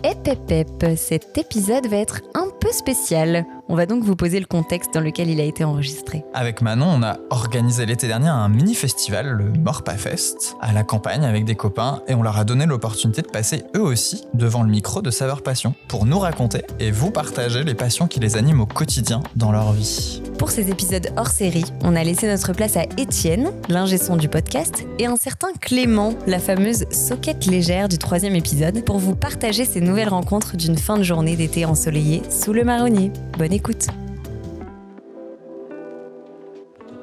Cet épisode va être un peu spécial. On va donc vous poser le contexte dans lequel il a été enregistré. Avec Manon, on a organisé l'été dernier un mini-festival, le Morpa Fest, à la campagne avec des copains et on leur a donné l'opportunité de passer eux aussi devant le micro de Saveurs Passion pour nous raconter et vous partager les passions qui les animent au quotidien dans leur vie. Pour ces épisodes hors série, on a laissé notre place à Étienne, l'ingé son du podcast, et un certain Clément, la fameuse soquette légère du 3e épisode, pour vous partager ces nouvelles rencontres d'une fin de journée d'été ensoleillée sous le marronnier. Bonne écoute.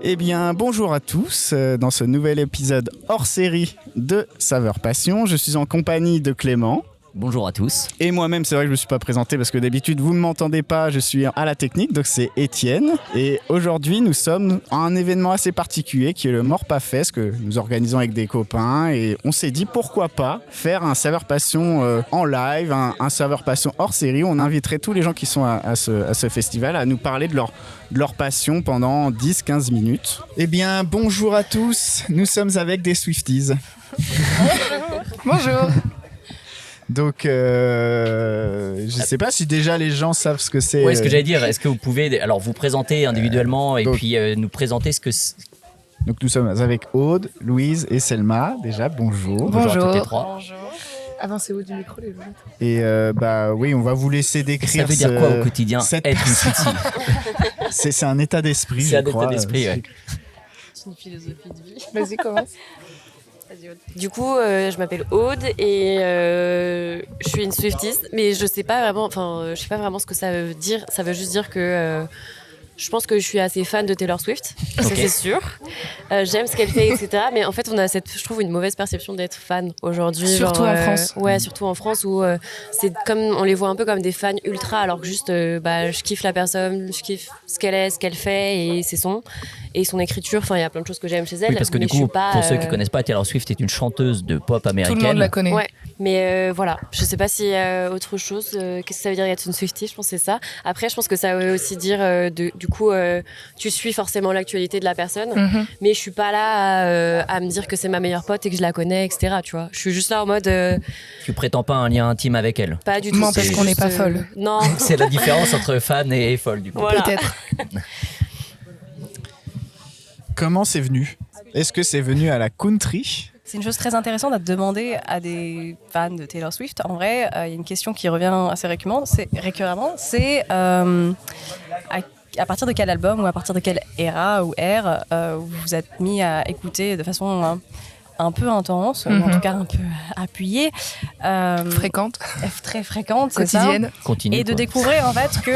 Eh bien, bonjour à tous. Dans ce nouvel épisode hors série de Saveurs Passion, je suis en compagnie de Clément. Bonjour à tous. Et moi-même, c'est vrai que je ne me suis pas présenté parce que d'habitude, vous ne m'entendez pas, je suis à la technique, donc c'est Étienne. Et aujourd'hui, nous sommes à un événement assez particulier qui est le Morpa Fest que nous organisons avec des copains. Et on s'est dit, pourquoi pas faire un Saveurs Passion en live, un Saveurs Passion hors série. On inviterait tous les gens qui sont à ce festival à nous parler de leur passion pendant 10-15 minutes. Eh bien, bonjour à tous. Nous sommes avec des Swifties. Bonjour. Donc, je sais pas si déjà les gens savent ce que c'est. Oui, ce que j'allais dire, est-ce que vous pouvez alors vous présenter individuellement et donc, puis nous présenter ce que c'est. Donc nous sommes avec Aude, Louise et Selma. Déjà, bonjour. Bonjour à toutes les trois. Bonjour. Avancez-vous du micro, les gens. Et oui, on va vous laisser décrire. Ça veut dire quoi au quotidien être une Swiftie? C'est un état d'esprit, c'est je crois. un état d'esprit, ouais. C'est une philosophie de vie. Vas-y, commence. Du coup, je m'appelle Aude et je suis une Swifties, mais je sais pas vraiment ce que ça veut dire. Ça veut juste dire que je pense que je suis assez fan de Taylor Swift, ça c'est sûr. J'aime ce qu'elle fait, etc. Mais en fait, on a je trouve, une mauvaise perception d'être fan aujourd'hui. Surtout en France. Ouais, surtout en France où c'est comme on les voit un peu comme des fans ultra, alors que juste, je kiffe la personne, je kiffe ce qu'elle est, ce qu'elle fait et ses sons et son écriture. Enfin, il y a plein de choses que j'aime chez elle. Oui, parce que du coup, pour ceux qui connaissent pas, Taylor Swift est une chanteuse de pop américaine. Tout le monde la connaît. Ouais. Mais voilà, je sais pas s'il y a autre chose. Qu'est-ce que ça veut dire être une Swiftie? Je pense que c'est ça. Après, je pense que ça veut aussi dire du coup, tu suis forcément l'actualité de la personne, mais je suis pas là à me dire que c'est ma meilleure pote et que je la connais, etc. Tu vois, je suis juste là en mode. Tu prétends pas un lien intime avec elle? Pas du tout. Non, parce qu'on n'est pas folle. Non. C'est la différence entre fan et folle, du coup. Voilà. Peut-être. Comment c'est venu? Est-ce que c'est venu à la country? C'est une chose très intéressante à demander à des fans de Taylor Swift. En vrai, il y a une question qui revient assez récurremment. C'est à partir de quel album ou à partir de quelle era ou ère vous vous êtes mis à écouter de façon un peu intense, ou en tout cas un peu appuyée. Fréquente. Très fréquente, c'est Quotidienne. ça. Continue, Et de découvrir en fait que,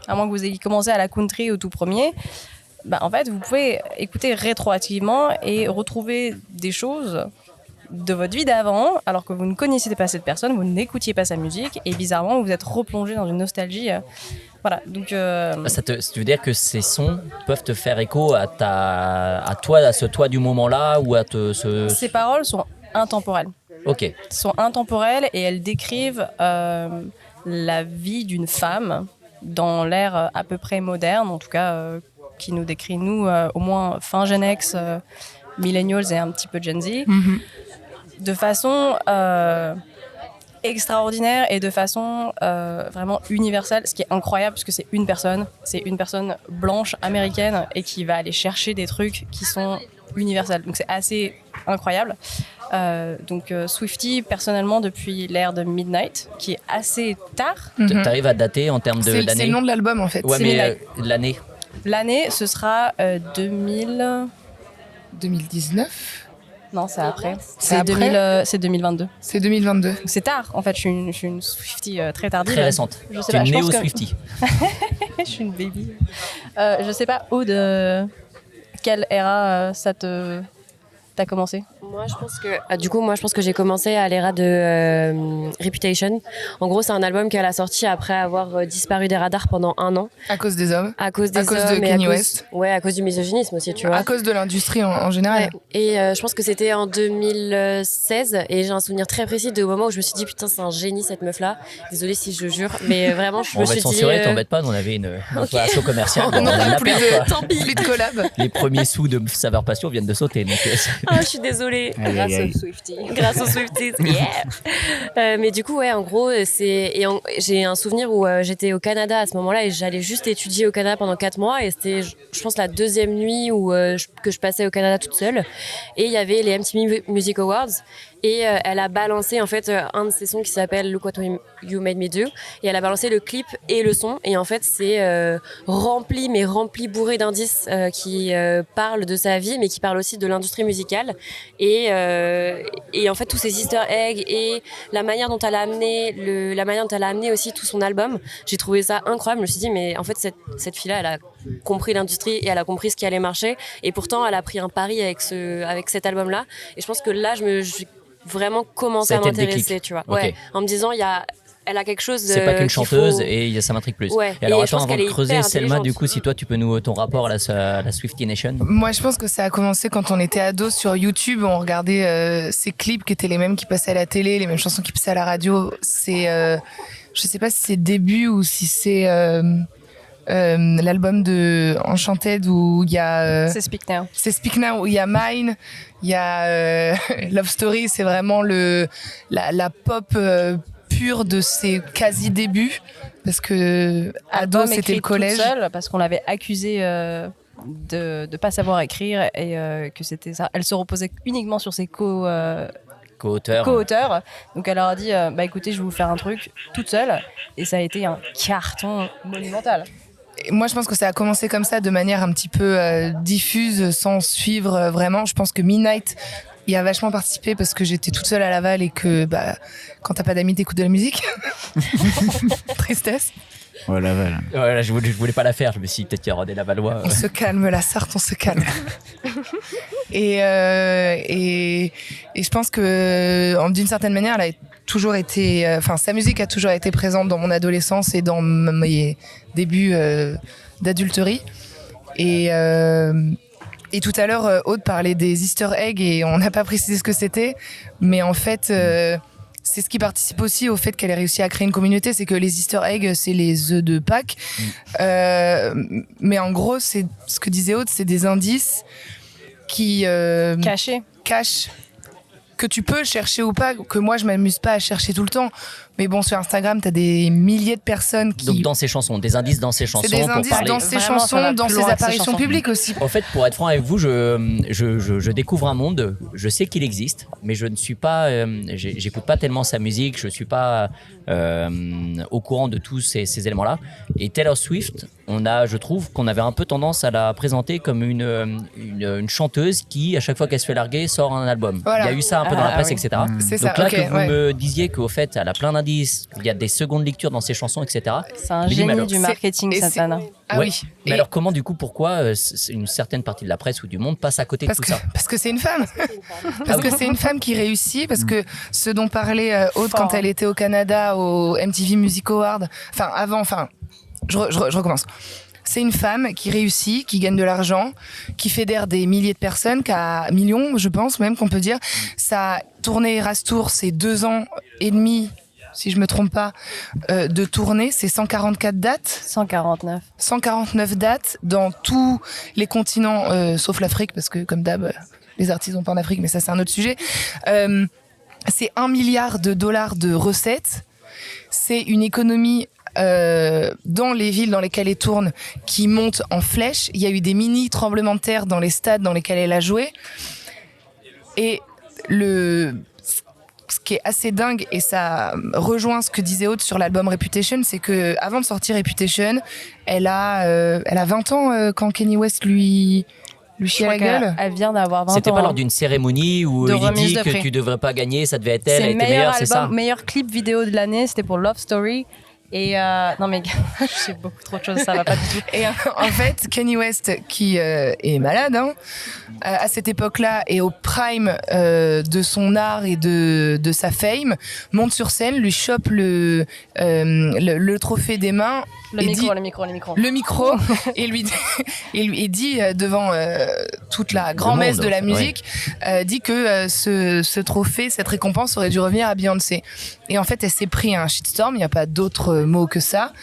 à moins que vous ayez commencé à la country au tout premier, en fait, vous pouvez écouter rétroactivement et retrouver des choses de votre vie d'avant, alors que vous ne connaissiez pas cette personne, vous n'écoutiez pas sa musique, et bizarrement, vous êtes replongé dans une nostalgie. Voilà, donc... Ça veut dire que ces sons peuvent te faire écho à ce toi du moment-là ou à Ces paroles sont intemporelles. Ok. Sont intemporelles et elles décrivent la vie d'une femme dans l'ère à peu près moderne, en tout cas qui nous décrit, nous, au moins fin Gen X, millennials et un petit peu Gen Z, de façon extraordinaire et de façon vraiment universelle, ce qui est incroyable parce que c'est une personne blanche américaine et qui va aller chercher des trucs qui sont universels. Donc c'est assez incroyable. Swiftie, personnellement, depuis l'ère de Midnight, qui est assez tard. T'arrives à dater en termes d'année? C'est le nom de l'album en fait. Ouais, mais l'année? L'année, ce sera 2019. Non, c'est après. C'est après C'est 2022. C'est 2022. C'est tard, en fait. Je suis une Swiftie très tardive. Très récente. Je sais Tu es pas, une je pense néo-Swiftie. Je suis une baby. Je sais pas, Aude, quelle era t'as commencé? Moi, je pense que j'ai commencé à l'ère de Reputation. En gros, c'est un album qu'elle a sorti après avoir disparu des radars pendant 1 an. À cause des hommes. À cause des hommes de et Kanye West. Ouais, à cause du misogynisme aussi, tu vois. À cause de l'industrie en général. Ouais. Et je pense que c'était en 2016 et j'ai un souvenir très précis de moment où je me suis dit putain, c'est un génie cette meuf-là. Désolée si je jure, mais vraiment je me suis dit. On va te censurer, t'embête pas, on avait une relation commerciale. On n'a plus quoi. plus de collab. Les premiers sous de Saveurs Passion viennent de sauter. Donc, Ah, je suis désolée. désolée. Aïe, aïe, aïe. Grâce aux Swifties, yeah. Mais du coup, ouais, en gros, j'ai un souvenir où j'étais au Canada à ce moment-là et j'allais juste étudier au Canada pendant 4 mois et c'était, je pense, la deuxième nuit que je passais au Canada toute seule et il y avait les MTV Music Awards et elle a balancé en fait un de ses sons qui s'appelle Look What You Made Me Do et elle a balancé le clip et le son et en fait c'est rempli bourré d'indices qui parlent de sa vie mais qui parlent aussi de l'industrie musicale et en fait tous ces easter eggs et la manière dont elle a amené aussi tout son album, j'ai trouvé ça incroyable. Je me suis dit mais en fait cette fille-là elle a compris l'industrie et elle a compris ce qui allait marcher et pourtant elle a pris un pari avec cet album-là et je pense que là j'ai vraiment commencé à m'intéresser, tu vois. Okay. Ouais, en me disant elle a quelque chose. C'est pas qu'une chanteuse et ça m'intrigue plus. Ouais. Et alors je pense attends, avant de creuser, Selma, intelligente. du coup, si toi tu peux nous ton rapport à la Swiftie Nation. Moi, je pense que ça a commencé quand on était ados sur YouTube. On regardait ces clips qui étaient les mêmes qui passaient à la télé, les mêmes chansons qui passaient à la radio. C'est, je sais pas si c'est Début ou si c'est l'album de Enchanted où il y a. C'est Speak Now. C'est Speak Now où il y a Mine, il y a Love Story. C'est vraiment la pop pure de ses quasi débuts parce que ado Album c'était écrit le collège. toute seule parce qu'on l'avait accusée de pas savoir écrire et que c'était ça. Elle se reposait uniquement sur ses Co-auteur. Donc elle leur a dit bah écoutez, je vais vous faire un truc toute seule et ça a été un carton monumental. Et moi, je pense que ça a commencé comme ça, de manière un petit peu diffuse, sans suivre vraiment. Je pense que Midnight y a vachement participé parce que j'étais toute seule à Laval et que quand t'as pas d'amis, t'écoutes de la musique. Tristesse. Oh Laval. Ouais, là, je voulais pas la faire. Je me suis dit, peut-être qu'il y aura des Lavallois. On se calme, la Sarthe, on se calme. Et je pense que d'une certaine manière, elle a toujours été, sa musique a toujours été présente dans mon adolescence et dans mes débuts d'adulterie. Et tout à l'heure, Aude parlait des Easter eggs et on n'a pas précisé ce que c'était, mais en fait, c'est ce qui participe aussi au fait qu'elle ait réussi à créer une communauté, c'est que les Easter eggs, c'est les œufs de Pâques. Mais en gros, c'est ce que disait Aude, c'est des indices qui cachent que tu peux chercher ou pas, que moi je m'amuse pas à chercher tout le temps. Mais bon, sur Instagram, t'as des milliers de personnes qui... Donc dans ses chansons, des indices dans ses chansons. C'est des pour indices parler. dans ses Vraiment, ça chansons, va dans plus ses loin que ses apparitions chansons. publiques aussi. En fait, pour être franc avec vous, je découvre un monde. Je sais qu'il existe, mais je ne suis pas, j'écoute pas tellement sa musique. Je suis pas au courant de tous ces éléments-là. Et Taylor Swift, je trouve qu'on avait un peu tendance à la présenter comme une chanteuse qui, à chaque fois qu'elle se fait larguer, sort un album. Voilà. Il y a eu ça un peu dans la presse, oui. etc. C'est Donc ça, là, ok, que vous ouais. me disiez qu'au fait, elle a plein d'indices, il y a des secondes lectures dans ses chansons, etc. C'est un Mais dis, mais génie alors, du marketing, et cette c'est- nana. Ah Ouais. oui. Mais Et- alors comment du coup, pourquoi une certaine partie de la presse ou du monde passe à côté de parce tout que, ça? parce que c'est une femme. Parce que c'est une femme qui réussit, parce que ce dont parlait Aude quand elle était au Canada au MTV Music Award, je recommence. C'est une femme qui réussit, qui gagne de l'argent, qui fédère des milliers de personnes, qui a millions, je pense même qu'on peut dire. Sa tournée Eras Tour, c'est 2 ans et demi, si je me trompe pas, de tournée. C'est 144 dates. 149. 149 dates dans tous les continents, sauf l'Afrique, parce que comme d'hab, les artistes vont pas en Afrique, mais ça c'est un autre sujet. C'est $1 milliard de recettes. C'est une économie dans les villes dans lesquelles elle tourne qui monte en flèche. Il y a eu des mini tremblements de terre dans les stades dans lesquels elle a joué. Et ce qui est assez dingue, et ça rejoint ce que disait Aude sur l'album Reputation, c'est que avant de sortir Reputation, elle a 20 ans quand Kanye West lui chie à la gueule. Elle vient d'avoir 20 ans. C'était pas lors hein. d'une cérémonie où De il remise dit de que prix. tu devrais pas gagner, ça devait être elle, C'est elle le était meilleur meilleure, c'est ça? album, meilleur clip vidéo de l'année, c'était pour Love Story. Et non mais je sais beaucoup trop de choses, ça va pas du tout. Et en fait, Kanye West, qui est malade, hein, à cette époque-là, et au prime de son art et de sa fame, monte sur scène, lui chope le trophée des mains, Le et micro, dit- le micro. le micro, et lui dit devant toute la grand-messe monde, de la ouais. musique, dit que ce trophée, cette récompense aurait dû revenir à Beyoncé. Et en fait, elle s'est pris un shitstorm, il n'y a pas d'autre mot que ça.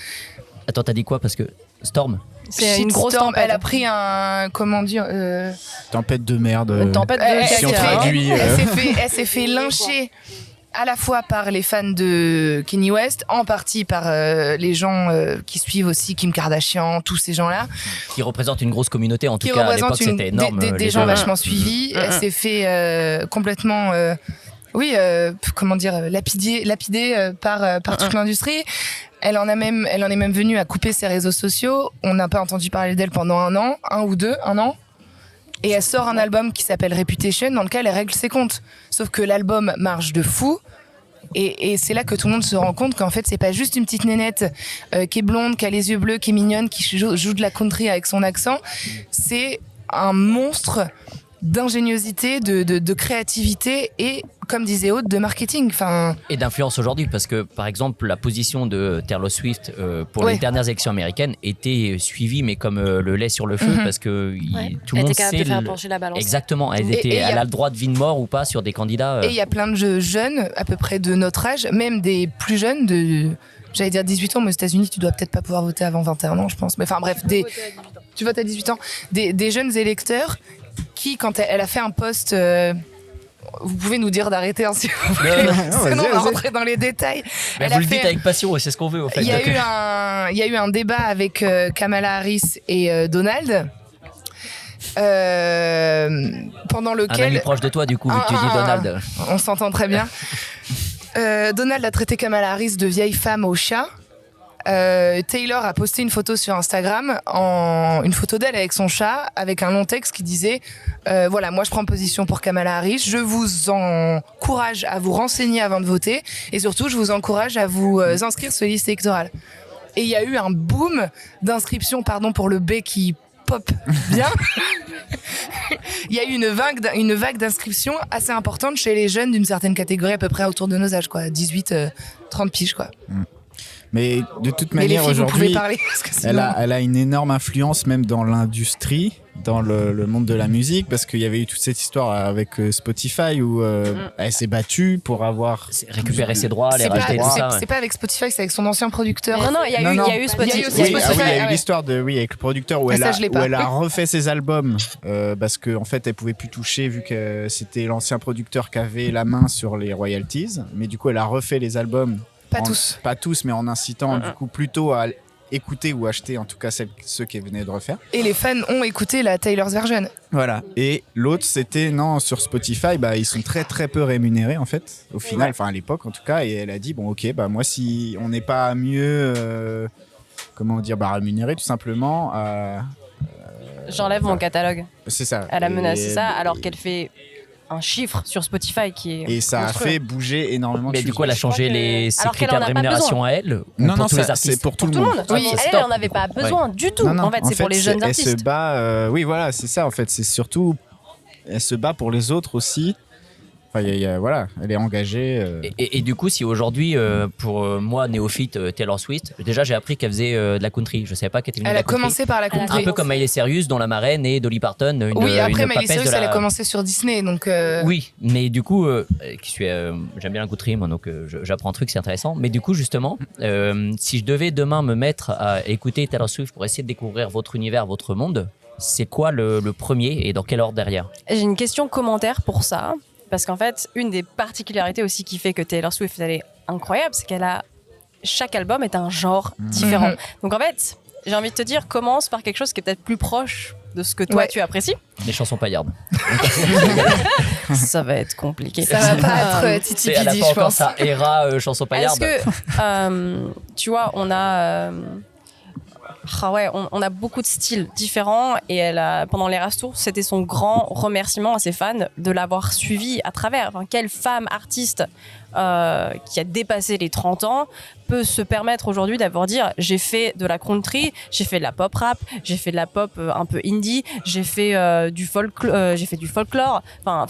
Attends, t'as dit quoi? Parce que Storm? C'est une grosse shitstorm. tempête. Elle a pris un, comment dire, Tempête de merde. Une tempête de si on caca. traduit, elle s'est fait lyncher à la fois par les fans de Kanye West, en partie par les gens qui suivent aussi Kim Kardashian, tous ces gens-là. Qui représente une grosse communauté, en tout Qui cas à représentent l'époque c'était énorme. des les gens deux. vachement suivis. Elle s'est fait complètement, comment dire, lapidée par toute l'industrie. Elle en est même venue à couper ses réseaux sociaux. On n'a pas entendu parler d'elle pendant un an. Et elle sort un album qui s'appelle Reputation, dans lequel elle règle ses comptes. Sauf que l'album marche de fou. Et c'est là que tout le monde se rend compte qu'en fait, c'est pas juste une petite nénette qui est blonde, qui a les yeux bleus, qui est mignonne, qui joue de la country avec son accent. C'est un monstre d'ingéniosité, de créativité et, comme disait Aude, de marketing. Enfin, Et d'influence aujourd'hui, parce que par exemple la position de Taylor Swift pour les dernières élections américaines était suivie, mais comme le lait sur le feu, parce que tout le Elle monde était capable sait de faire pencher la balance. exactement. Elle Et a le droit de vie de mort ou pas sur des candidats. et il y a plein de jeunes, à peu près de notre âge, même des plus jeunes, j'allais dire 18 ans, mais aux États-Unis, tu dois peut-être pas pouvoir voter avant 21 ans, je pense. Mais enfin bref, tu votes à 18 ans. Des jeunes électeurs qui, quand elle a fait un post, vous pouvez nous dire d'arrêter, hein, si vous voulez. Sinon, on va rentrer dans les détails. Mais Elle vous a le fait- dites avec passion et c'est ce qu'on veut au fait. Il y Donc, a eu un débat avec Kamala Harris et Donald. Pendant un ami lequel proche de toi, du coup, vu que tu dis Donald. on s'entend très bien. Donald a traité Kamala Harris de vieille femme au chat. Taylor a posté une photo sur Instagram, une photo d'elle avec son chat, avec un long texte qui disait voilà, moi je prends position pour Kamala Harris, je vous encourage à vous renseigner avant de voter, et surtout je vous encourage à vous inscrire sur les listes électorales. Et il y a eu un boom d'inscriptions, pardon pour le B qui pop bien. Il y a eu une vague d'inscriptions assez importante chez les jeunes d'une certaine catégorie, à peu près autour de nos âges, quoi, 18-30 piges, quoi. Mais de toute Mais les manière, filles, vous pouvez aujourd'hui, parler, parce que sinon... elle a une énorme influence même dans l'industrie, dans le monde de la musique, parce qu'il y avait eu toute cette histoire avec Spotify où elle s'est battue pour avoir Récupérer ses droits, les C'est racheter, tout ça. c'est pas avec Spotify, c'est avec son ancien producteur. Non, il y a eu Spotify. Il y a eu Oui, Spotify, il y a ah eu ouais. l'histoire avec le producteur où, Ah, elle ça, a, je l'ai où pas. elle a refait ses albums parce qu'en fait elle pouvait plus toucher vu que c'était l'ancien producteur qui avait la main sur les royalties, mais du coup elle a refait les albums. Pas tous, mais en incitant du coup plutôt à écouter ou acheter en tout cas ceux qui venaient de refaire. Et les fans ont écouté la Taylor's version. Voilà. Et l'autre, c'était non, sur Spotify, bah ils sont très très peu rémunérés en fait, au final, enfin à l'époque en tout cas. Et elle a dit bon ok, bah moi si on n'est pas mieux, comment dire, rémunéré tout simplement. J'enlève mon catalogue. C'est ça. Elle a menacé Et- ça alors qu'elle fait un chiffre sur Spotify qui est. Et ça a monstrueux. fait bouger énormément de Mais choses. du coup, elle a changé ses Alors qu'elle critères en de a pas rémunération à elle ou Non, pour non, tous les ça, artistes. c'est pour tout Pour le tout le monde. monde. Oui, Elle en avait pas besoin du tout. Non, non, En fait, c'est pour les jeunes elle se artistes. bat, oui, voilà, c'est ça en fait. C'est surtout, elle se bat pour les autres aussi. Enfin, voilà, elle est engagée. Et du coup, si aujourd'hui, pour moi, néophyte Taylor Swift, déjà j'ai appris qu'elle faisait de la country. Je savais pas qu'elle était venue Elle de a la country. commencé par la Un country. peu comme Miley Cyrus, dont la marraine est Dolly Parton, une, Oui, après une Miley papesse Cyrus, de la... elle a commencé sur Disney, donc. Oui, mais du coup, j'aime bien la country, moi, donc j'apprends un truc, c'est intéressant. Mais du coup, justement, si je devais demain me mettre à écouter Taylor Swift pour essayer de découvrir votre univers, votre monde, c'est quoi le premier et dans quel ordre derrière? J'ai une question commentaire pour ça. Parce qu'en fait, une des particularités aussi qui fait que Taylor Swift, elle est incroyable, c'est chaque album est un genre différent. Donc en fait, j'ai envie de te dire, commence par quelque chose qui est peut-être plus proche de ce que toi Ouais. tu apprécies. Les chansons paillardes. Ça va être compliqué. Ça va pas être Titi Elle a Pidi, pas je encore pense. sa era chanson Est-ce paillarde. que, tu vois, on a beaucoup de styles différents et pendant les Rastours, c'était son grand remerciement à ses fans de l'avoir suivi à travers. Enfin, quelle femme artiste qui a dépassé les 30 ans peut se permettre aujourd'hui d'avoir dire j'ai fait de la country, j'ai fait de la pop rap, j'ai fait de la pop un peu indie, j'ai fait du folklore. Enfin,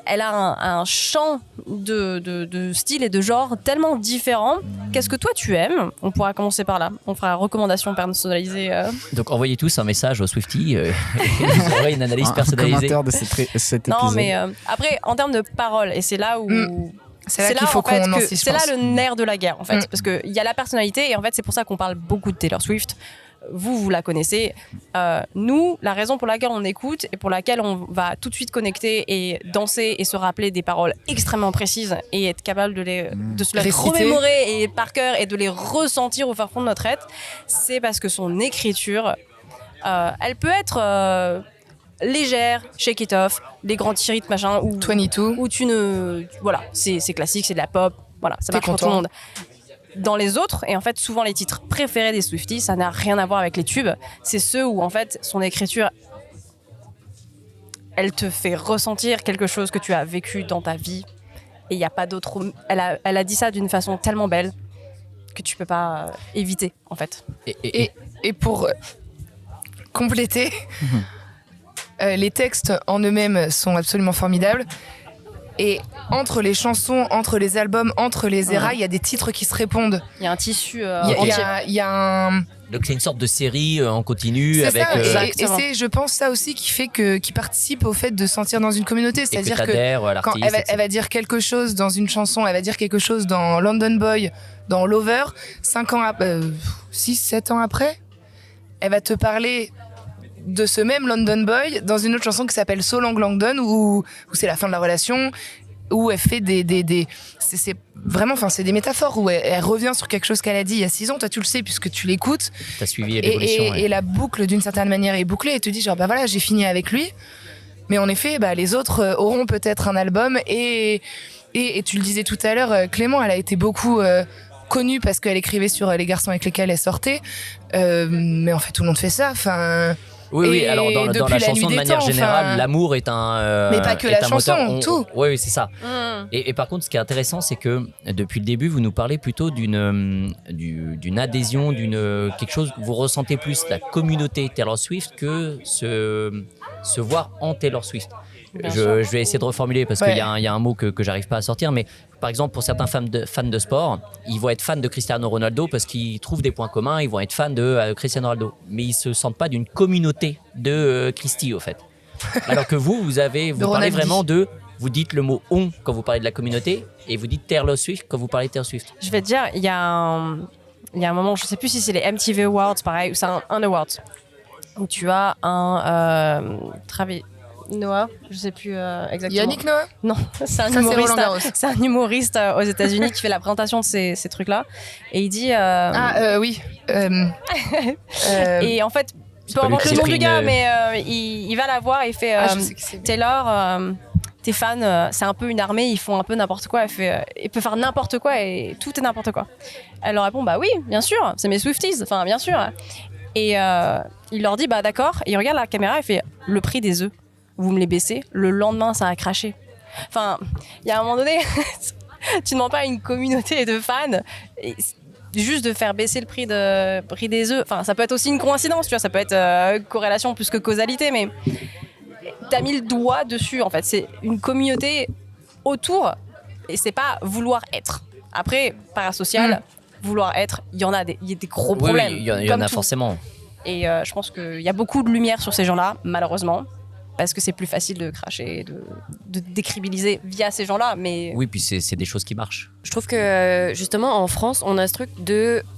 elle a un champ de style et de genre tellement différent. Qu'est-ce que toi tu aimes? On pourra commencer par là. On fera recommandation personnalisée. Donc envoyez tous un message au Swiftie et vous aurez une analyse un personnalisée. commentaire de cet Non, épisode. mais après, en termes de paroles, et c'est là où. C'est là qu'il faut en fait, qu'on que insiste, je c'est là pense. le nerf de la guerre, en fait. Parce qu'il y a la personnalité, et en fait, c'est pour ça qu'on parle beaucoup de Taylor Swift. vous la connaissez. Nous, la raison pour laquelle on écoute et pour laquelle on va tout de suite connecter et danser et se rappeler des paroles extrêmement précises et être capable de se les Réciter. remémorer et par cœur et de les ressentir au fin fond de notre être, c'est parce que son écriture, elle peut être légère, shake it off, des grands rythmes, machin, ou 22. où voilà, c'est classique, c'est de la pop, voilà, ça T'es marche pour tout le content. monde. Dans les autres, et en fait souvent les titres préférés des Swifties, ça n'a rien à voir avec les tubes, c'est ceux où en fait son écriture, elle te fait ressentir quelque chose que tu as vécu dans ta vie, et il n'y a pas d'autre. Elle a dit ça d'une façon tellement belle que tu peux pas éviter en fait. Et pour compléter, les textes en eux-mêmes sont absolument formidables. Et entre les chansons, entre les albums, entre les eras, il y a des titres qui se répondent. Il y a un tissu Il entier. y a un... Donc c'est une sorte de série en continu C'est avec ça, et Exactement. c'est, je pense, ça aussi qui participe au fait de se sentir dans une communauté. et que C'est-à-dire que t'adhères à quand l'artiste. elle va dire quelque chose dans une chanson, elle va dire quelque chose dans London Boy, dans Lover, 6-7 ans après, elle va te parler de ce même London Boy dans une autre chanson qui s'appelle So Long Langdon, où c'est la fin de la relation, où elle fait c'est vraiment, enfin, c'est des métaphores, où elle revient sur quelque chose qu'elle a dit il y a 6 ans, toi tu le sais puisque tu l'écoutes, T'as suivi et, l'évolution. et la boucle d'une certaine manière est bouclée, et te dis genre bah voilà, j'ai fini avec lui, mais en effet bah, les autres auront peut-être un album, et tu le disais tout à l'heure, Clément, elle a été beaucoup connue parce qu'elle écrivait sur les garçons avec lesquels elle sortait, mais en fait tout le monde fait ça, enfin... Oui, Et alors dans depuis la la chanson nuit de des manière temps, générale, enfin, l'amour est un. Mais pas que est la un moteur. chanson, tout. Oui, c'est ça. Mm. Et par contre, ce qui est intéressant, c'est que depuis le début, vous nous parlez plutôt d'une adhésion, quelque chose. Vous ressentez plus la communauté Taylor Swift que se voir en Taylor Swift. Bien sûr. Je vais essayer de reformuler parce Ouais. qu'il y a un mot que j'arrive pas à sortir, mais par exemple pour certains fans de sport, ils vont être fans de Cristiano Ronaldo parce qu'ils trouvent des points communs, ils vont être fans de Cristiano Ronaldo, mais ils se sentent pas d'une communauté de Christy au fait. Alors que vous parlez Ronaldi. vraiment vous dites le mot on quand vous parlez de la communauté et vous dites Taylor Swift quand vous parlez de Taylor Swift. Je vais te dire, il y a un moment, je sais plus si c'est les MTV Awards, pareil, ou c'est un award, où tu as un Noah, je sais plus exactement. Yannick Noah. Non, c'est un Ça, c'est humoriste. Roland Garros. C'est un humoriste aux États-Unis qui fait la présentation de ces trucs-là, et il dit. Oui. Et en fait, peu pas lui importe qui le s'est nom pris du gars, une- mais il va la voir et il fait je sais qui c'est. Taylor, tes fans, c'est un peu une armée, ils font un peu n'importe quoi. Elle fait, il peut faire n'importe quoi et tout est n'importe quoi. Elle leur répond bah oui, bien sûr, c'est mes Swifties, enfin bien sûr. Et il leur dit bah d'accord. Et il regarde la caméra et fait le prix des œufs, vous me les baissez. Le lendemain, ça a craché. Enfin, il y a un moment donné, tu ne demandes pas à une communauté de fans. Juste de faire baisser le prix des œufs, enfin ça peut être aussi une coïncidence, tu vois, ça peut être corrélation plus que causalité, mais t'as mis le doigt dessus en fait. C'est une communauté autour et c'est pas vouloir être. Après, parasocial, vouloir être, il y a des gros Oui, problèmes. il y en comme a tout. forcément. Et je pense qu'il y a beaucoup de lumière sur ces gens-là, malheureusement, parce que c'est plus facile de cracher, de décribiliser via ces gens-là. Mais Oui, puis c'est des choses qui marchent. Je trouve que justement en France, on a ce truc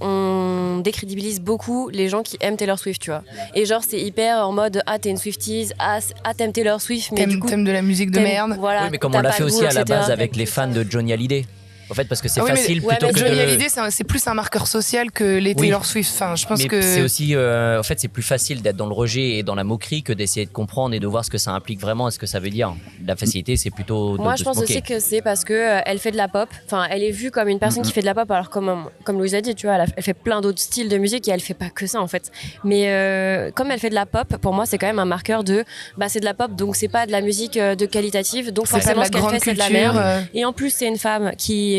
on décrédibilise beaucoup les gens qui aiment Taylor Swift, tu vois. Et genre c'est hyper en mode ah t'es une Swifties, ah t'aimes Taylor Swift, mais du coup Thème de la musique de t'aimes- merde. Voilà, Oui, mais comme t'as on l'a pas fait le aussi goût, à la etc. base avec les fans de Johnny Hallyday. En fait, parce que c'est Ah oui, mais- facile ouais, plutôt mais que Johnny de... Hallyday, c'est plus un marqueur social que les Oui. Taylor Swift. Enfin, je pense Mais que c'est aussi, en fait, c'est plus facile d'être dans le rejet et dans la moquerie que d'essayer de comprendre et de voir ce que ça implique vraiment et ce que ça veut dire. La facilité, c'est plutôt de, Moi, de je se pense moquer. aussi que c'est parce que elle fait de la pop. Enfin, elle est vue comme une personne qui fait de la pop, alors comme Louise a dit, tu vois, elle fait plein d'autres styles de musique et elle fait pas que ça en fait. Mais comme elle fait de la pop, pour moi, c'est quand même un marqueur de, bah, c'est de la pop, donc c'est pas de la musique de qualitative, donc c'est pas de forcément la ce qu'elle grande fait, c'est de la culture. merde. Et en plus, c'est une femme qui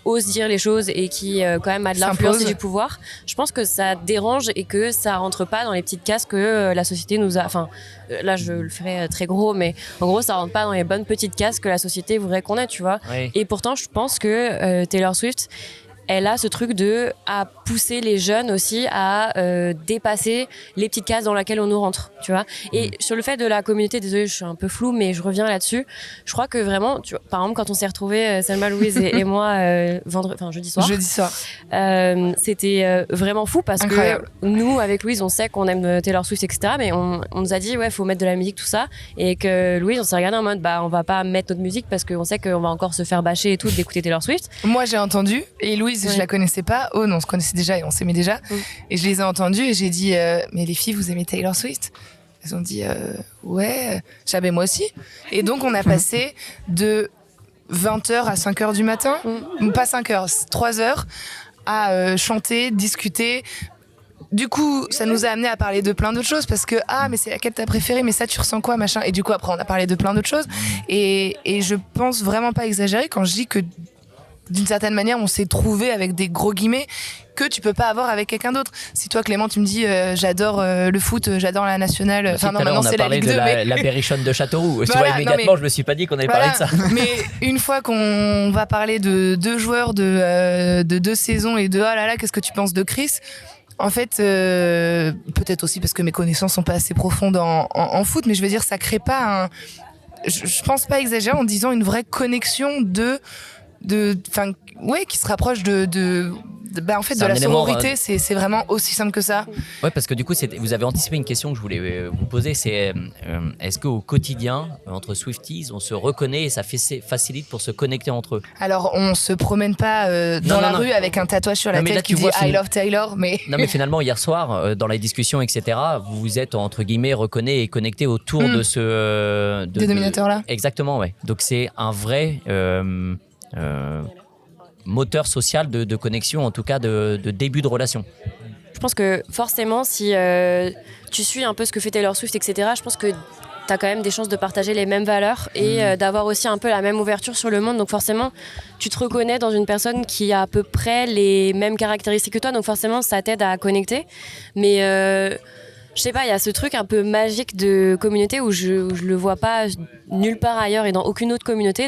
ose dire les choses et qui quand même a de S'impose. l'influence et du pouvoir. Je pense que ça dérange et que ça rentre pas dans les petites cases que la société nous a. Enfin, là, je le ferai très gros, mais en gros, ça rentre pas dans les bonnes petites cases que la société voudrait qu'on ait, tu vois. Ouais. Et pourtant, je pense que Taylor Swift, elle a ce truc à pousser les jeunes aussi à dépasser les petites cases dans lesquelles on nous rentre, tu vois. Et sur le fait de la communauté, désolée, je suis un peu floue, mais je reviens là-dessus. Je crois que vraiment, par exemple, quand on s'est retrouvés, Selma Louise et moi, jeudi soir. C'était vraiment fou parce incroyable. que nous, avec Louise, on sait qu'on aime Taylor Swift, etc. Mais on nous a dit, faut mettre de la musique, tout ça. Et que Louise, on s'est regardé en mode, on va pas mettre notre musique parce qu'on sait qu'on va encore se faire bâcher et tout d'écouter Taylor Swift. Moi, j'ai entendu, et Louise, je la connaissais pas. Oh non, on se connaissait déjà et on s'aimait déjà. Et je les ai entendus et j'ai dit, mais les filles, vous aimez Taylor Swift? Elles ont dit, ouais, j'avais moi aussi. Et donc, on a passé de 20h à 5h du matin, pas 5h, 3h, à chanter, discuter. Du coup, ça nous a amené à parler de plein d'autres choses parce que mais c'est laquelle t'as préférée, mais ça tu ressens quoi, machin. Et du coup après on a parlé de plein d'autres choses et je pense vraiment pas exagérer quand je dis que d'une certaine manière on s'est trouvé avec des gros guillemets que tu peux pas avoir avec quelqu'un d'autre. Si toi Clément tu me dis j'adore le foot, j'adore la nationale, enfin non maintenant c'est la Ligue 2, la berrichonne de Châteauroux. Tu vois, immédiatement je me suis pas dit qu'on allait parler de ça. Mais une fois qu'on va parler de deux joueurs de 2 saisons et de oh là là qu'est-ce que tu penses de Chris, en fait, peut-être aussi parce que mes connaissances sont pas assez profondes en foot, mais je veux dire, ça crée pas je pense pas exagérer en disant une vraie connexion qui se rapproche en fait, de la sororité, c'est vraiment aussi simple que ça. Ouais, parce que du coup, vous avez anticipé une question que je voulais vous poser, c'est est-ce qu'au quotidien, entre Swifties, on se reconnaît et ça facilite pour se connecter entre eux? Alors, on se promène pas dans la rue avec un tatouage sur la tête qui dit I love Taylor, mais... Non, mais finalement, hier soir, dans les discussions, etc., vous vous êtes, entre guillemets, reconnaît et connecté autour de ce... Des dominateurs-là. Exactement, ouais. Donc, c'est un vrai... moteur social de connexion, en tout cas de début de relation. Je pense que forcément, si tu suis un peu ce que fait Taylor Swift, etc., je pense que tu as quand même des chances de partager les mêmes valeurs et d'avoir aussi un peu la même ouverture sur le monde. Donc forcément, tu te reconnais dans une personne qui a à peu près les mêmes caractéristiques que toi. Donc forcément, ça t'aide à connecter. Mais... je sais pas, il y a ce truc un peu magique de communauté où je le vois pas nulle part ailleurs et dans aucune autre communauté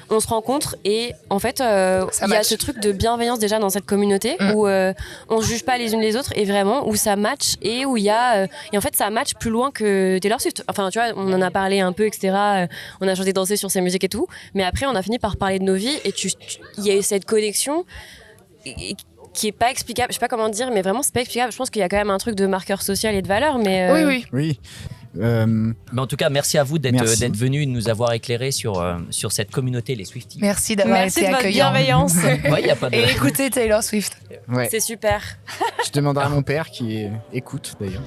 on se rencontre et en fait il y a ce truc de bienveillance déjà dans cette communauté où on se juge pas les unes les autres et vraiment où ça match et où il y a et en fait ça match plus loin que Taylor Swift. Enfin tu vois, on en a parlé un peu etc. On a chanté, dansé sur ses musiques et tout, mais après on a fini par parler de nos vies et il y a eu cette connexion qui est pas explicable, je sais pas comment dire, mais vraiment c'est pas explicable. Je pense qu'il y a quand même un truc de marqueur social et de valeur, mais oui. Mais en tout cas, merci à vous d'être venus, de nous avoir éclairé sur cette communauté, les Swifties. Merci d'avoir été accueillant. Merci de votre bienveillance. Ouais, y a pas de... Et écoutez Taylor Swift. Ouais. c'est super. Je demanderai à mon père qui écoute d'ailleurs.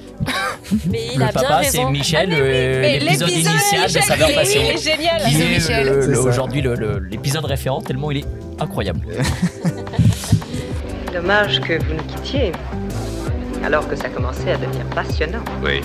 Mais il le a bien papa, raison. c'est Michel, Mais l'épisode initial de Saveur Passion. il est génial. Qui est Michel. aujourd'hui l'épisode référent, tellement il est incroyable. Dommage que vous nous quittiez, alors que ça commençait à devenir passionnant. Oui,